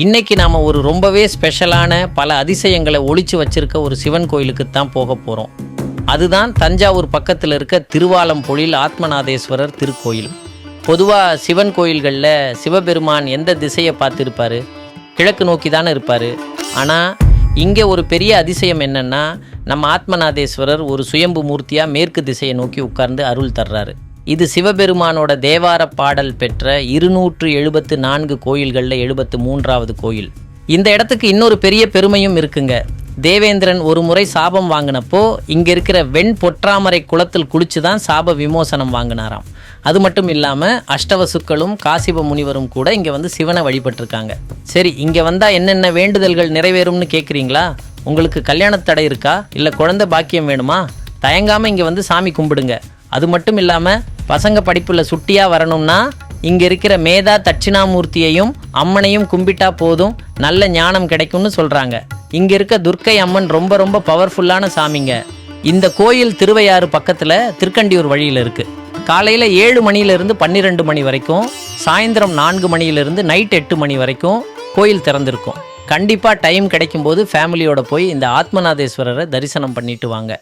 இன்னைக்கு நாம் ஒரு ரொம்பவே ஸ்பெஷலான பல அதிசயங்களை ஒளிச்சு வச்சிருக்க ஒரு சிவன் கோயிலுக்கு தான் போக போகிறோம். அதுதான் தஞ்சாவூர் பக்கத்தில் இருக்க திருவாலம்பொழில் ஆத்மநாதேஸ்வரர் திருக்கோயில். பொதுவாக சிவன் கோயில்களில் சிவபெருமான் எந்த திசையை பார்த்துருப்பார்? கிழக்கு நோக்கி தானே இருப்பார். ஆனால் இங்கே ஒரு பெரிய அதிசயம் என்னென்னா, நம்ம ஆத்மநாதேஸ்வரர் ஒரு சுயம்பு மூர்த்தியாக மேற்கு திசையை நோக்கி உட்கார்ந்து அருள் தர்றாரு. இது சிவபெருமானோட தேவார பாடல் பெற்ற 274 கோயில்களில் 73வது கோயில். இந்த இடத்துக்கு இன்னொரு பெரிய பெருமையும் இருக்குங்க. தேவேந்திரன் ஒரு முறை சாபம் வாங்கினப்போ இங்கே இருக்கிற வெண் பொற்றாமரை குளத்தில் குளிச்சு தான் சாப விமோசனம் வாங்கினாராம். அது மட்டும் இல்லாமல் அஷ்டவசுக்களும் காசிப முனிவரும் கூட இங்கே வந்து சிவனை வழிபட்டிருக்காங்க. சரி, இங்கே வந்தால் என்னென்ன வேண்டுதல்கள் நிறைவேறும்னு கேட்குறீங்களா? உங்களுக்கு கல்யாணத்தடை இருக்கா, இல்லை குழந்தை பாக்கியம் வேணுமா? தயங்காமல் இங்கே வந்து சாமி கும்பிடுங்க. அது மட்டும் இல்லாமல் பசங்க படிப்பில் சுட்டியாக வரணும்னா இங்கே இருக்கிற மேதா தட்சிணாமூர்த்தியையும் அம்மனையும் கும்பிட்டா போதும், நல்ல ஞானம் கிடைக்கும்னு சொல்கிறாங்க. இங்கே இருக்க துர்க்கை அம்மன் ரொம்ப ரொம்ப பவர்ஃபுல்லான சாமிங்க. இந்த கோயில் திருவையாறு பக்கத்தில் திருக்கண்டியூர் வழியில் இருக்குது. காலையில் 7 மணியிலிருந்து 12 மணி வரைக்கும், சாயந்தரம் 4 மணியிலிருந்து நைட் 8 மணி வரைக்கும் கோயில் திறந்திருக்கும். கண்டிப்பாக டைம் கிடைக்கும்போது ஃபேமிலியோட போய் இந்த ஆத்மநாதேஸ்வரரை தரிசனம் பண்ணிட்டு வாங்க.